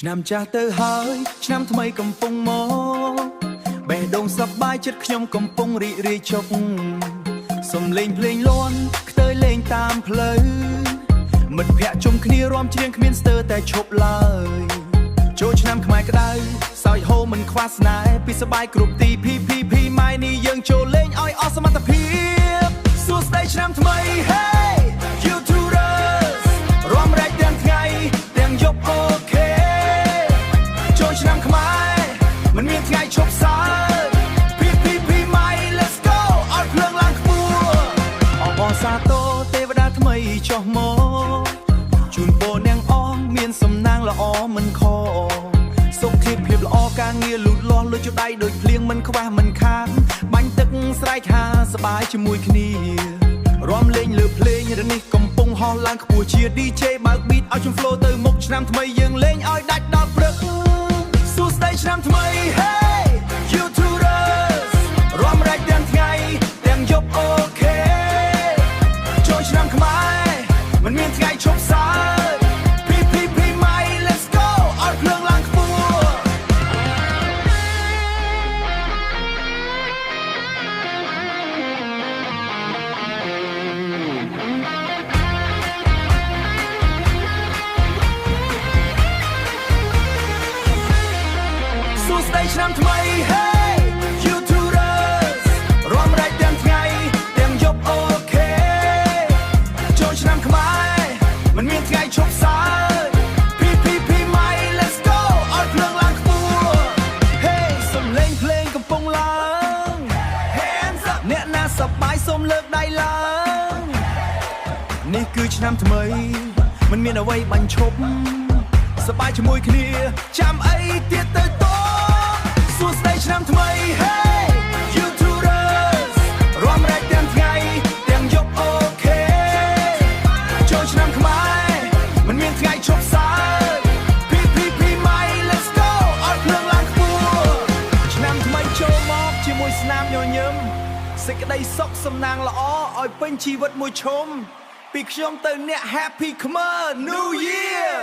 ឆ្នាំចាស់ទៅហើយឆ្នាំថ្មីកំពុងមកបេះដូងសប្បាយចិត្តខ្ញុំកំពុងរីករាយជប់សំលេងភ្លេងលាន់ខ្ទើយលេងតាមផ្លូវមិត្តភ័ក្តិជុំគ្នារាំច្រៀងគ្មានស្ទើរតែឈប់ឡើយចូលឆ្នាំខ្មែរក្តៅសោយហូរមិនខ្វះស្នេហ៍ពីសបាយគ្រប់ទីភីម៉ៃនេះយើងចូលលេងឲ្យអស់សមត្ថភាពសួស្ដីឆ្នាំថ្មី Hey YouTubers រាំរែកទាំងថ្ងៃទាំងយប់អូខេចូលឆ្នាំខ្មែរមិនមានថ្ងៃឈប់សៅភីម៉ៃ Let's go ឲ្យភ្លើងឡើងខ្ពស់អបអរសាទរទេវតាថ្មីចុះមកជូនពរនាងអងមានសំណាងល្អមិនខសុខភាពល្អការងារលូតលាស់លុយចុះដៃដូចភ្លៀងមិនខ្វះមិនខាតបាញ់ទឹកស្រែកហាសបាយជាមួយគ្នារាំលេងលើភ្លេងរនេះកំពុងហោះឡើងខ្ពស់ជា DJ បើក beat ឲ្យជុំ flow ទៅមុខឆ្នាំថ្មីយើងលេងឲ្យដាច់ដល់ព្រឹកសួស្ដីឆ្នាំថ្មី Hey YouTubers រាំរែកទាំងថ្ងៃទាំងយប់អូខេចូលឆ្នាំខ្មែរមិនមានថ្ងៃឈប់សៅភីម៉ៃ Let's go ឲ្យភ្លើងឡើងខ្ពស់សួស្ដីឆ្នាំថ្មី Hey YouTubers រាំរែកទាំងថ្ងៃទាំងយប់អូខេចូលឆ្នាំខ្មែរមិនមានថ្ងៃឈប់សៅភីម៉ៃ Let's go ឲ្យភ្លើងឡើងខ្ពស់ Hey សំឡេងភ្លេងកំពុងឡើង Hands up អ្នកណាសប្បាយសូមលើកដៃឡើងនេះគឺឆ្នាំថ្មីមិនមានអ្វីបាញ់ឈប់សប្បាយជាមួយគ្នាចាំអីទៀតទៅតសួស្ដីឆ្នាំថ្មី Hey YouTubers រាំរែកទាំងថ្ងៃទាំងយប់អូខេចូលឆ្នាំខ្មែរមិនមានថ្ងៃឈប់សៅភីម៉ៃ Let's go ឲ្យភ្លើងឡើងខ្ពស់ឆ្នាំថ្មីចូលមកជាមួយស្នាមញញឹមសេចក្តីសុខសំណាងល្អឲ្យពេញជីវិតមួយឈុំពីខ្ញុំទៅអ្នក Happy Khmer New Year